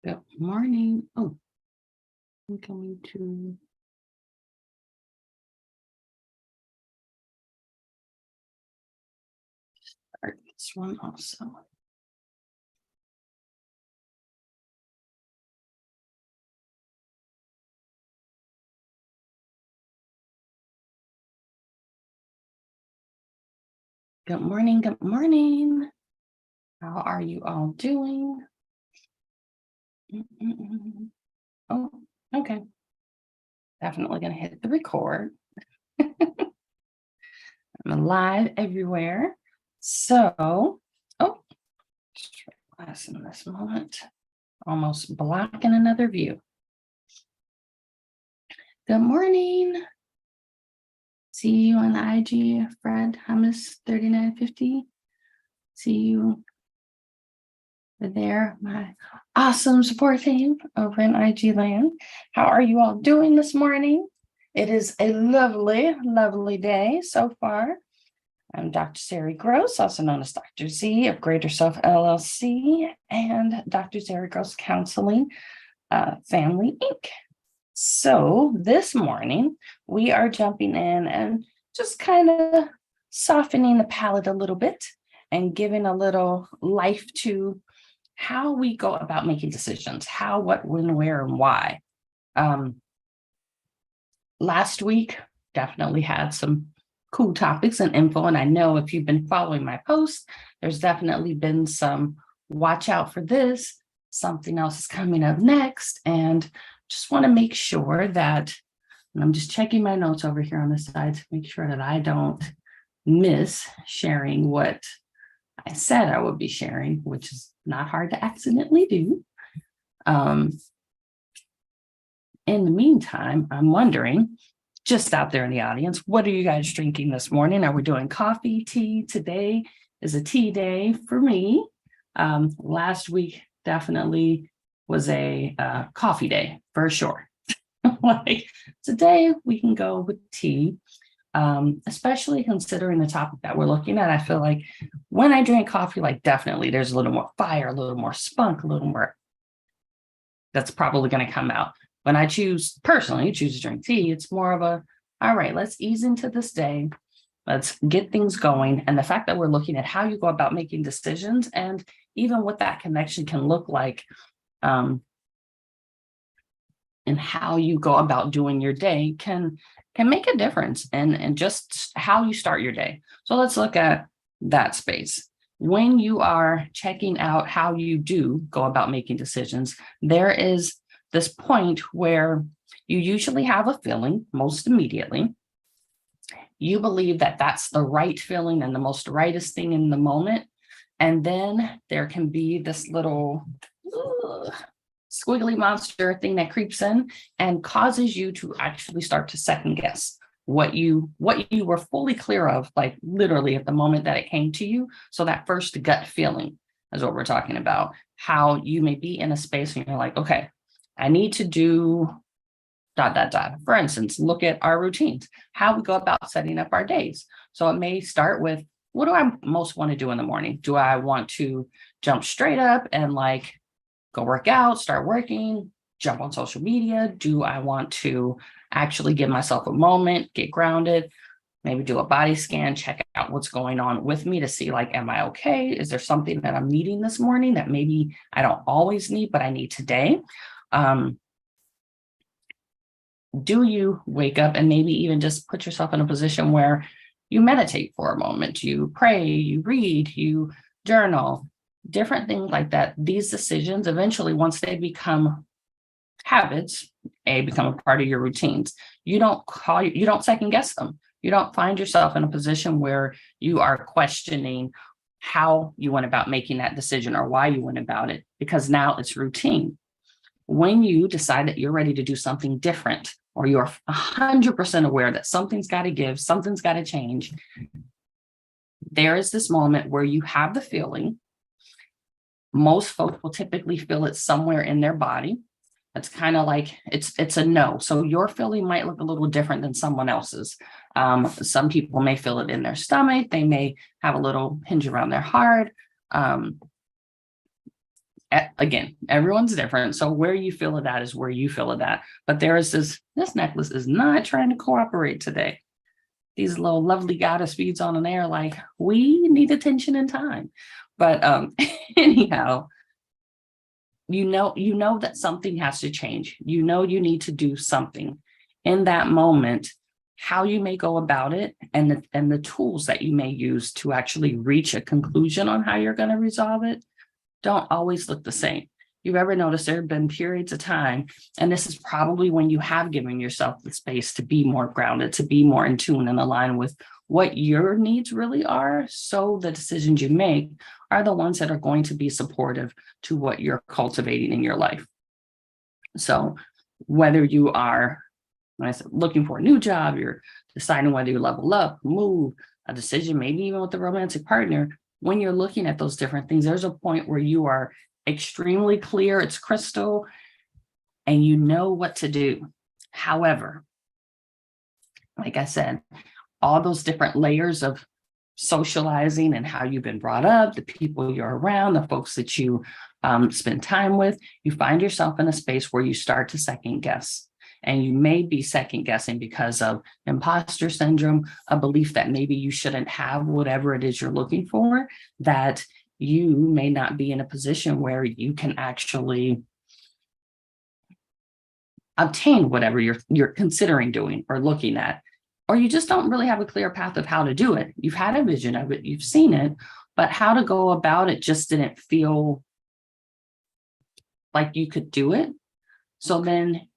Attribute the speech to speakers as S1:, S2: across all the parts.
S1: Good morning. Oh, I'm going to start this one also. Good morning. Good morning. How are you all doing? Oh, okay. Definitely going to hit the record. I'm live everywhere. So, just glass in this moment. Almost blocking another view. Good morning. See you on the IG, Fred Hummus 3950. See you there, my awesome support team over in IG land. How are you all doing this morning? It is a lovely, lovely day so far. I'm Dr.Z Gross, also known as Dr. Z of Greater Self LLC and Dr.Z Gross Counseling Family Inc. So this morning we are jumping in and just kind of softening the palate a little bit and giving a little life to how we go about making decisions, how, what, when, where, and why. Last week, definitely had some cool topics and info. And I know if you've been following my posts, there's definitely been some watch out for this. Something else is coming up next. And just want to make sure that, and I'm just checking my notes over here on the side to make sure that I don't miss sharing what I said I would be sharing, which is not hard to accidentally do. In the meantime, I'm wondering, just out there in the audience, what are you guys drinking this morning? Are we doing coffee, tea? Today is a tea day for me. Last week definitely was a coffee day for sure. Like today we can go with tea. Especially considering the topic that we're looking at. I feel like when I drink coffee, like definitely there's a little more fire, a little more spunk, a little more that's probably going to come out. When I personally choose to drink tea, it's more of a, all right, let's ease into this day. Let's get things going. And the fact that we're looking at how you go about making decisions and even what that connection can look like, and how you go about doing your day can make a difference and just how you start your day. So let's look at that space. When you are checking out how you do go about making decisions, there is this point where you usually have a feeling most immediately. You believe that that's the right feeling and the most rightest thing in the moment. And then there can be this little squiggly monster thing that creeps in and causes you to actually start to second guess what you were fully clear of, like literally at the moment that it came to you. So that first gut feeling is what we're talking about. How you may be in a space and you're like, okay, I need to do ... For instance, look at our routines, how we go about setting up our days. So it may start with, what do I most want to do in the morning? Do I want to jump straight up and like go work out, start working, jump on social media? Do I want to actually give myself a moment, get grounded, maybe do a body scan, check out what's going on with me to see, like, am I okay? Is there something that I'm needing this morning that maybe I don't always need, but I need today? Do you wake up and maybe even just put yourself in a position where you meditate for a moment, you pray, you read, you journal, different things like that? These decisions eventually, once they become habits, become a part of your routines, you don't second guess them. You don't find yourself in a position where you are questioning how you went about making that decision or why you went about it, because now it's routine. When you decide that you're ready to do something different, or you're 100% aware that something's got to give, something's got to change, there is this moment where you have the feeling. Most folks will typically feel it somewhere in their body. It's kind of like it's a no. So your feeling might look a little different than someone else's. Some people may feel it in their stomach. They may have a little hinge around their heart. Again, everyone's different. So where you feel it at is where you feel it at. But there is this necklace is not trying to cooperate today. These little lovely goddess beads on an air, like, we need attention and time. But anyhow, you know that something has to change. You know you need to do something. In that moment, how you may go about it and the tools that you may use to actually reach a conclusion on how you're going to resolve it don't always look the same. You've ever noticed there have been periods of time, and this is probably when you have given yourself the space to be more grounded, to be more in tune and aligned with what your needs really are, so the decisions you make are the ones that are going to be supportive to what you're cultivating in your life. So whether you are, when I said looking for a new job, you're deciding whether you level up, move, a decision, maybe even with a romantic partner, when you're looking at those different things, there's a point where you are extremely clear, it's crystal, and you know what to do. However, like I said, all those different layers of socializing and how you've been brought up, the people you're around, the folks that you spend time with, you find yourself in a space where you start to second guess. And you may be second guessing because of imposter syndrome, a belief that maybe you shouldn't have whatever it is you're looking for, that you may not be in a position where you can actually obtain whatever you're considering doing or looking at, or you just don't really have a clear path of how to do it. You've had a vision of it, you've seen it, but how to go about it just didn't feel like you could do it. So then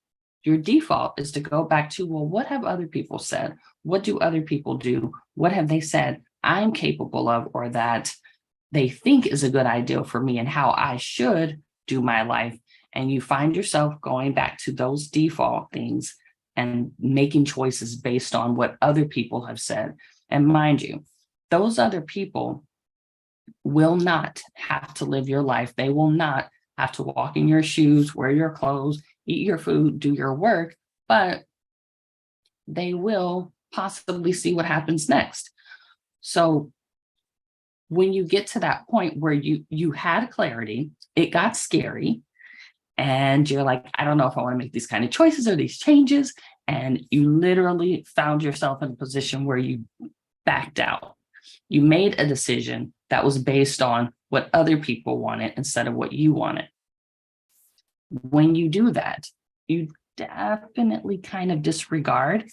S1: your default is to go back to, well, what have other people said? What do other people do? What have they said I'm capable of, or that they think is a good idea for me and how I should do my life? And you find yourself going back to those default things and making choices based on what other people have said. And mind you, those other people will not have to live your life. They will not have to walk in your shoes, wear your clothes, eat your food, do your work, but they will possibly see what happens next. So when you get to that point where you had clarity, it got scary, and you're like, I don't know if I want to make these kind of choices or these changes, and you literally found yourself in a position where you backed out. You made a decision that was based on what other people wanted instead of what you wanted. When you do that, you definitely kind of disregard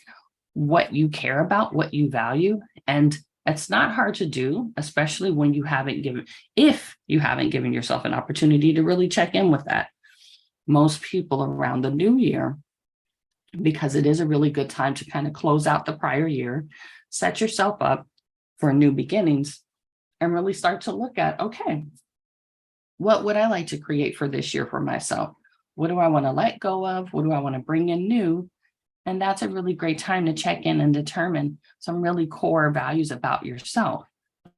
S1: what you care about, what you value. And it's not hard to do, especially when if you haven't given yourself an opportunity to really check in with that. Most people around the new year, because it is a really good time to kind of close out the prior year, set yourself up for new beginnings, and really start to look at, okay, what would I like to create for this year for myself? What do I want to let go of? What do I want to bring in new? And that's a really great time to check in and determine some really core values about yourself.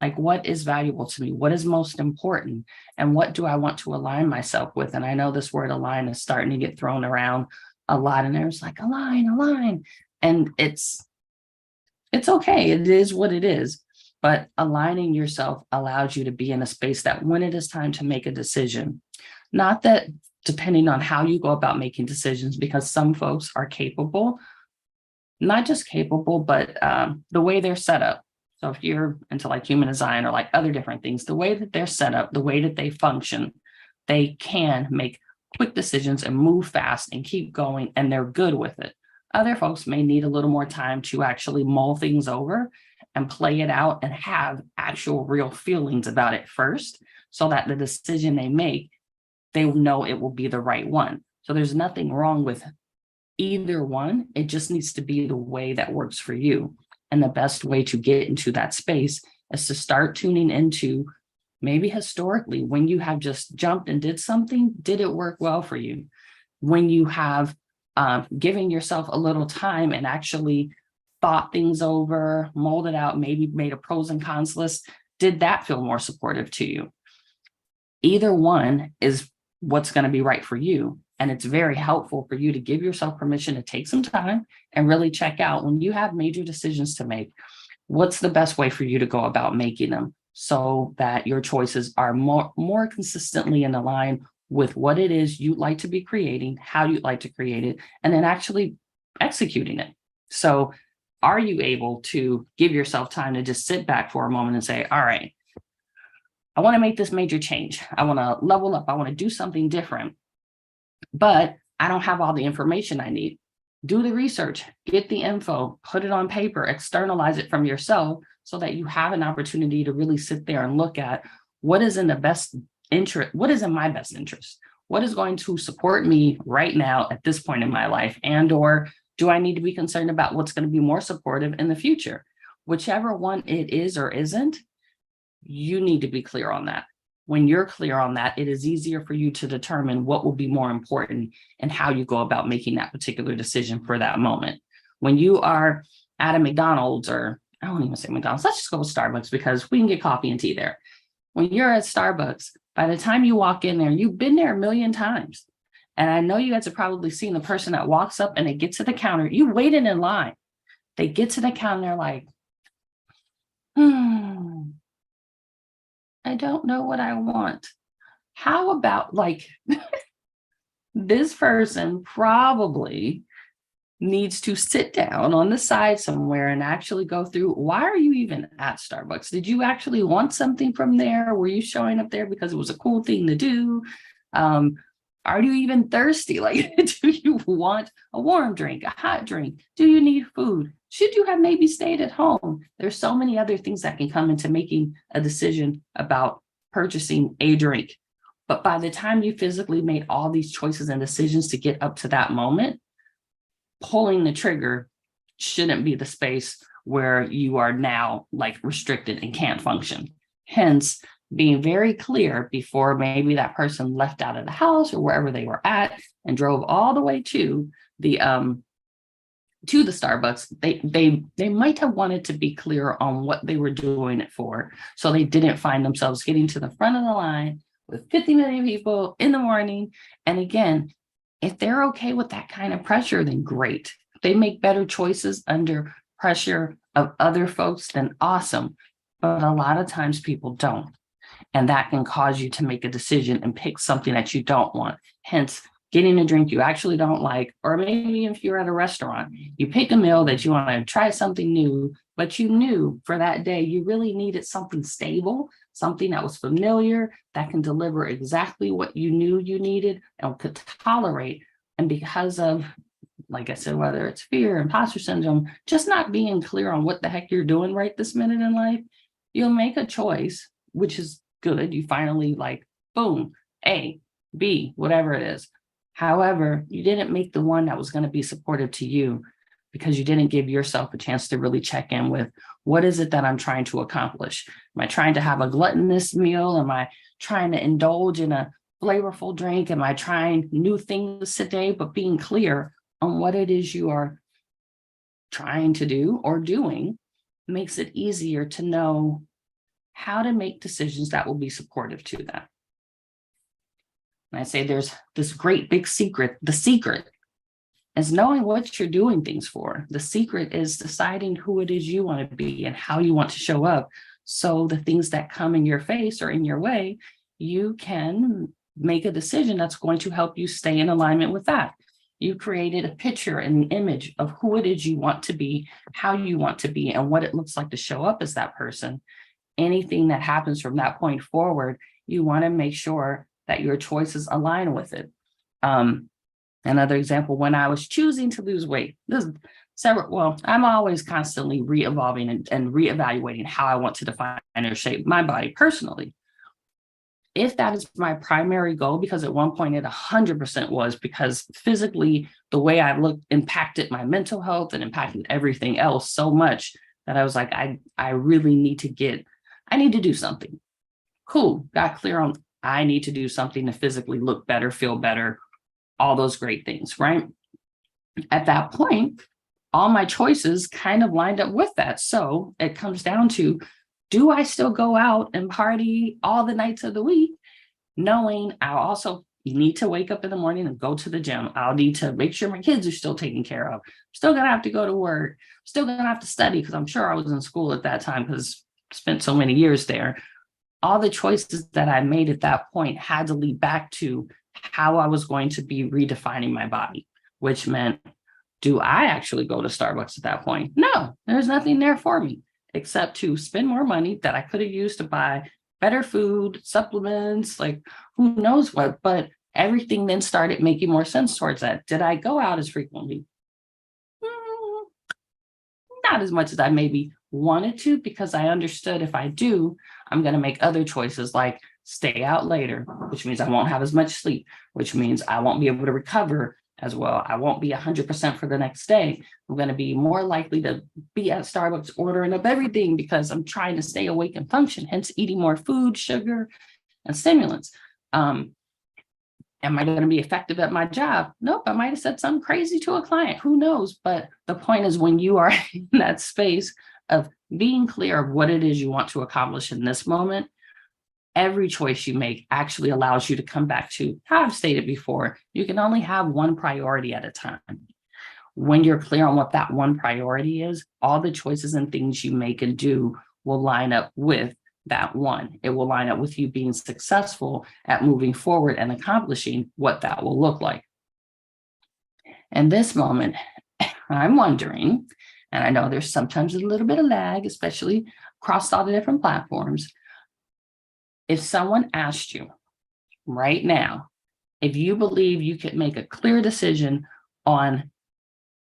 S1: Like, what is valuable to me? What is most important? And what do I want to align myself with? And I know this word align is starting to get thrown around a lot. And there's like, align. And it's okay. It is what it is. But aligning yourself allows you to be in a space that when it is time to make a decision, not that depending on how you go about making decisions, because some folks are capable, not just capable, but the way they're set up. So if you're into like human design or like other different things, the way that they're set up, the way that they function, they can make quick decisions and move fast and keep going, and they're good with it. Other folks may need a little more time to actually mull things over and play it out and have actual real feelings about it first, so that the decision they make, they know it will be the right one. So there's nothing wrong with either one. It just needs to be the way that works for you. And the best way to get into that space is to start tuning into, maybe historically, when you have just jumped and did something, did it work well for you? When you have given yourself a little time and actually thought things over, molded out, maybe made a pros and cons list, did that feel more supportive to you? Either one is what's going to be right for you. And it's very helpful for you to give yourself permission to take some time and really check out, when you have major decisions to make, what's the best way for you to go about making them so that your choices are more consistently in line with what it is you'd like to be creating, how you'd like to create it, and then actually executing it. So are you able to give yourself time to just sit back for a moment and say, all right, I want to make this major change. I want to level up. I want to do something different, but I don't have all the information I need. Do the research, get the info, put it on paper, externalize it from yourself so that you have an opportunity to really sit there and look at what is in the best interest, what is in my best interest, what is going to support me right now at this point in my life, and or do I need to be concerned about what's going to be more supportive in the future? Whichever one it is or isn't, you need to be clear on that. When you're clear on that, it is easier for you to determine what will be more important and how you go about making that particular decision for that moment. When you are at a McDonald's, or I don't even say McDonald's, let's just go with Starbucks because we can get coffee and tea there. When you're at Starbucks, by the time you walk in there, you've been there a million times. And I know you guys have probably seen the person that walks up and they get to the counter. You waited in line. They get to the counter, they're like, I don't know what I want. How about like this person probably needs to sit down on the side somewhere and actually go through, why are you even at Starbucks? Did you actually want something from there? Were you showing up there because it was a cool thing to do? Are you even thirsty? Like, do you want a warm drink, a hot drink? Do you need food? Should you have maybe stayed at home? There's so many other things that can come into making a decision about purchasing a drink. But by the time you physically made all these choices and decisions to get up to that moment, pulling the trigger shouldn't be the space where you are now like restricted and can't function. Hence, being very clear before maybe that person left out of the house or wherever they were at and drove all the way to the Starbucks, they might have wanted to be clear on what they were doing it for, so they didn't find themselves getting to the front of the line with 50 million people in the morning. And again, if they're okay with that kind of pressure, then great. If they make better choices under pressure of other folks, then awesome. But a lot of times people don't. And that can cause you to make a decision and pick something that you don't want. Hence, getting a drink you actually don't like, or maybe if you're at a restaurant, you pick a meal that you want to try something new, but you knew for that day you really needed something stable, something that was familiar, that can deliver exactly what you knew you needed and could tolerate. And because of, like I said, whether it's fear, imposter syndrome, just not being clear on what the heck you're doing right this minute in life, you'll make a choice, which is good. You finally like, boom, A, B, whatever it is. However, you didn't make the one that was going to be supportive to you because you didn't give yourself a chance to really check in with, what is it that I'm trying to accomplish? Am I trying to have a gluttonous meal? Am I trying to indulge in a flavorful drink? Am I trying new things today? But being clear on what it is you are trying to do or doing makes it easier to know how to make decisions that will be supportive to that. And I say there's this great big secret. The secret is knowing what you're doing things for. The secret is deciding who it is you want to be and how you want to show up. So the things that come in your face or in your way, you can make a decision that's going to help you stay in alignment with that. You created a picture and an image of who it is you want to be, how you want to be, and what it looks like to show up as that person. Anything that happens from that point forward, you want to make sure that your choices align with it. Another example, when I was choosing to lose weight, I'm always constantly re-evolving and reevaluating how I want to define or shape my body personally. If that is my primary goal, because at one point it 100% was, because physically the way I looked impacted my mental health and impacted everything else so much that I was like, I really need to do something. Cool, got clear on I need to do something to physically look better, feel better, all those great things, right? At that point, all my choices kind of lined up with that. So it comes down to, do I still go out and party all the nights of the week, knowing I'll also need to wake up in the morning and go to the gym. I'll need to make sure my kids are still taken care of. I'm still going to have to go to work. I'm still going to have to study because I'm sure I was in school at that time because I spent so many years there. all the choices that I made at that point had to lead back to how I was going to be redefining my body, which meant, do I actually go to Starbucks at that point? No, there's nothing there for me except to spend more money that I could have used to buy better food, supplements, like who knows what. But everything then started making more sense towards that. Did I go out as frequently? Not as much as I maybe wanted to, because I understood if I do, I'm going to make other choices like stay out later, which means I won't have as much sleep, which means I won't be able to recover as well. I won't be 100% for the next day. I'm going to be more likely to be at Starbucks ordering up everything because I'm trying to stay awake and function, hence eating more food, sugar, and stimulants. Am I going to be effective at my job? Nope. I might have said something crazy to a client. Who knows? But the point is, when you are in that space of being clear of what it is you want to accomplish in this moment, every choice you make actually allows you to come back to how I've stated before. You can only have one priority at a time. When you're clear on what that one priority is, all the choices and things you make and do will line up with that one. It will line up with you being successful at moving forward and accomplishing what that will look like. And this moment, I'm wondering, and I know there's sometimes a little bit of lag, especially across all the different platforms. If someone asked you right now, if you believe you could make a clear decision on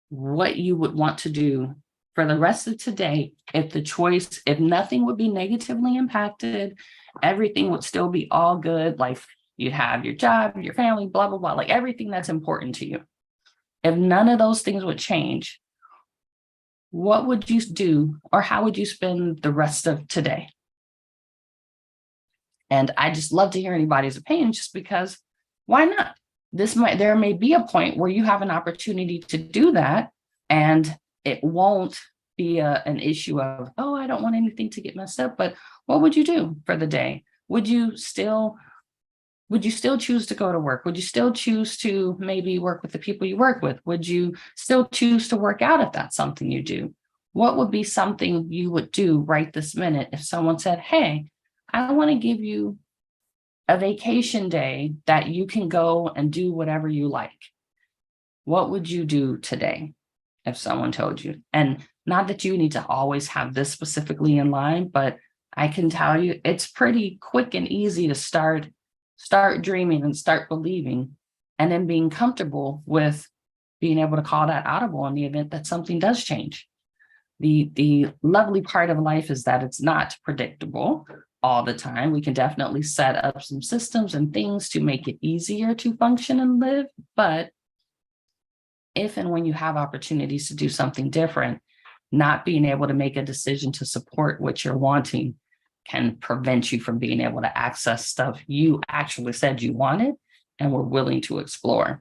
S1: what you would want to do for the rest of today, if nothing would be negatively impacted, everything would still be all good, like you have your job, your family, blah, blah, blah, like everything that's important to you. If none of those things would change, what would you do, or how would you spend the rest of today? And I just love to hear anybody's opinion, just because why not? There may be a point where you have an opportunity to do that, and it won't be an issue of, oh, I don't want anything to get messed up. But what would you do for the day? Would you still choose to go to work? Would you still choose to maybe work with the people you work with? Would you still choose to work out if that's something you do? What would be something you would do right this minute if someone said, hey, I want to give you a vacation day that you can go and do whatever you like? What would you do today if someone told you? And not that you need to always have this specifically in line, but I can tell you it's pretty quick and easy to start dreaming and start believing, and then being comfortable with being able to call that audible in the event that something does change. The lovely part of life is that it's not predictable all the time. We can definitely set up some systems and things to make it easier to function and live. But if and when you have opportunities to do something different, not being able to make a decision to support what you're wanting can prevent you from being able to access stuff you actually said you wanted and were willing to explore.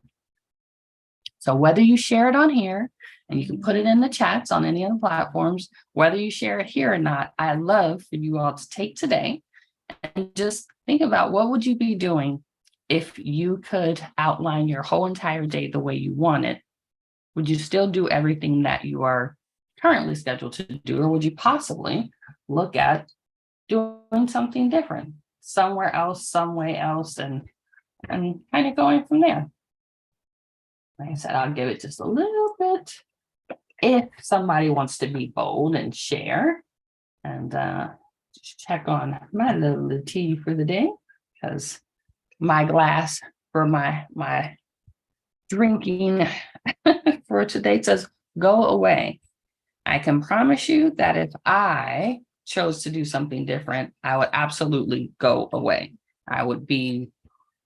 S1: So whether you share it on here, and you can put it in the chats on any of the platforms, whether you share it here or not, I love for you all to take today and just think about, what would you be doing if you could outline your whole entire day the way you want it? Would you still do everything that you are currently scheduled to do, or would you possibly look at doing something different somewhere else, some way else, and kind of going from there? Like I said, I'll give it just a little bit if somebody wants to be bold and share, and just check on my little tea for the day, because my glass for my drinking for today says go away. I can promise you that if I chose to do something different, I would absolutely go away. I would be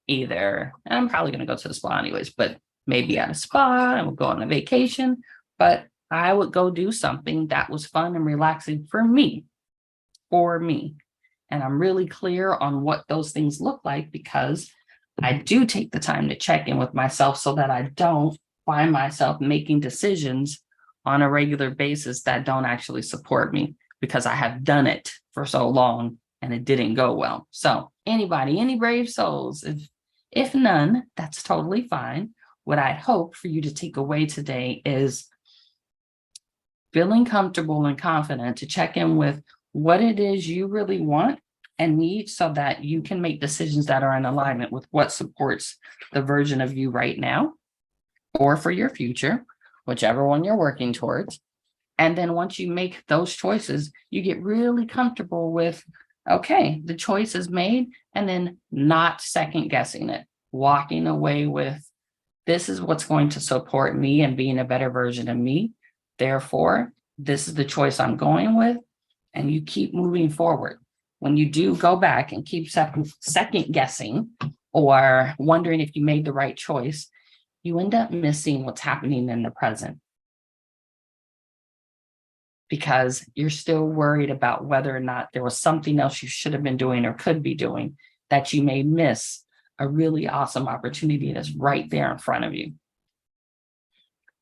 S1: either, and I'm probably going to go to the spa anyways, but maybe at a spa, I would go on a vacation, but I would go do something that was fun and relaxing for me. And I'm really clear on what those things look like, because I do take the time to check in with myself so that I don't find myself making decisions on a regular basis that don't actually support me, because I have done it for so long and it didn't go well. So anybody, any brave souls, if none, that's totally fine. What I hope for you to take away today is feeling comfortable and confident to check in with what it is you really want and needs so that you can make decisions that are in alignment with what supports the version of you right now or for your future, whichever one you're working towards. And then once you make those choices, you get really comfortable with, okay, the choice is made, and then not second guessing it, walking away with, this is what's going to support me and being a better version of me. Therefore, this is the choice I'm going with. And you keep moving forward. When you do go back and keep second guessing or wondering if you made the right choice, you end up missing what's happening in the present, because you're still worried about whether or not there was something else you should have been doing or could be doing that you may miss a really awesome opportunity that's right there in front of you.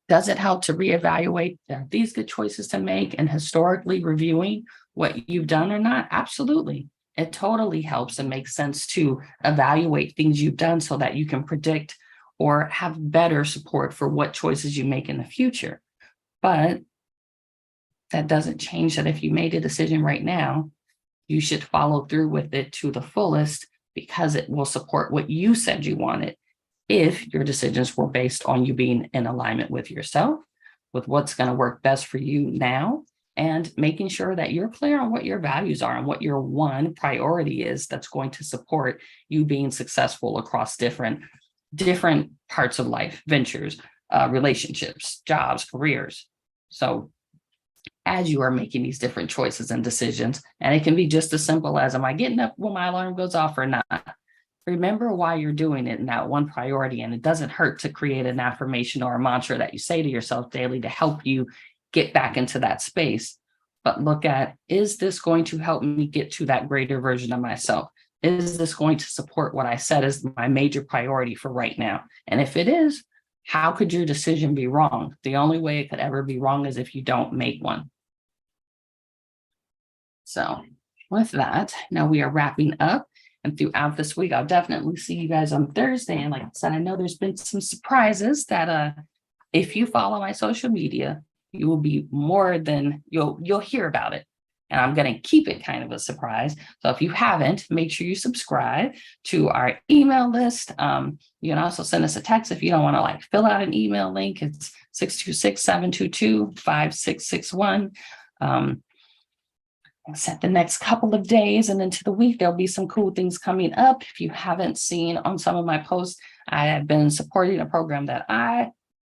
S1: Does it help to reevaluate, are these good choices to make, and historically reviewing what you've done or not? Absolutely. It totally helps and makes sense to evaluate things you've done so that you can predict or have better support for what choices you make in the future. But that doesn't change that if you made a decision right now, you should follow through with it to the fullest, because it will support what you said you wanted. If your decisions were based on you being in alignment with yourself, with what's going to work best for you now, and making sure that you're clear on what your values are and what your one priority is that's going to support you being successful across different parts of life, ventures, relationships, jobs, careers. So as you are making these different choices and decisions, and it can be just as simple as, am I getting up when my alarm goes off or not? Remember why you're doing it in that one priority. And it doesn't hurt to create an affirmation or a mantra that you say to yourself daily to help you get back into that space. But look at, is this going to help me get to that greater version of myself? Is this going to support what I said is my major priority for right now? And if it is, how could your decision be wrong? The only way it could ever be wrong is if you don't make one. So with that, now we are wrapping up. And throughout this week, I'll definitely see you guys on Thursday. And like I said, I know there's been some surprises that if you follow my social media, you will be more than, you'll hear about it. And I'm going to keep it kind of a surprise. So if you haven't, make sure you subscribe to our email list. You can also send us a text if you don't want to fill out an email link. It's 626-722-5661. Set the next couple of days and into the week, there'll be some cool things coming up. If you haven't seen on some of my posts, I have been supporting a program that I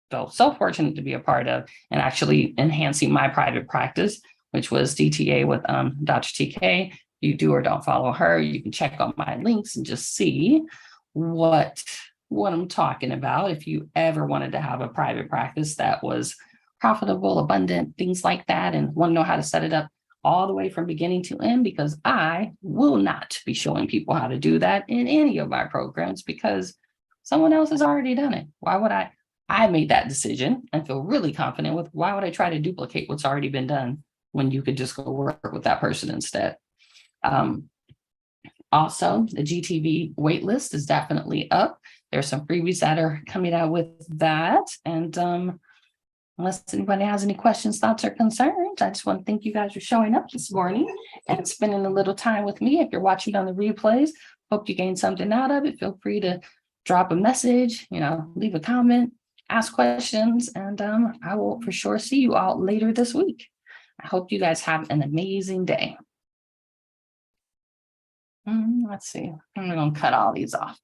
S1: felt so fortunate to be a part of, and actually enhancing my private practice, which was DTA with Dr.Z. You do or don't follow her, you can check out my links and just see what I'm talking about. If you ever wanted to have a private practice that was profitable, abundant, things like that, and want to know how to set it up all the way from beginning to end, because I will not be showing people how to do that in any of my programs, because someone else has already done it. Why would I made that decision and feel really confident with, why would I try to duplicate what's already been done when you could just go work with that person instead? Also, the GTV waitlist is definitely up. There's some freebies that are coming out with that. And unless anybody has any questions, thoughts, or concerns, I just want to thank you guys for showing up this morning and spending a little time with me. If you're watching on the replays, hope you gained something out of it. Feel free to drop a message, leave a comment, ask questions, and I will for sure see you all later this week. I hope you guys have an amazing day. Let's see. I'm going to cut all these off.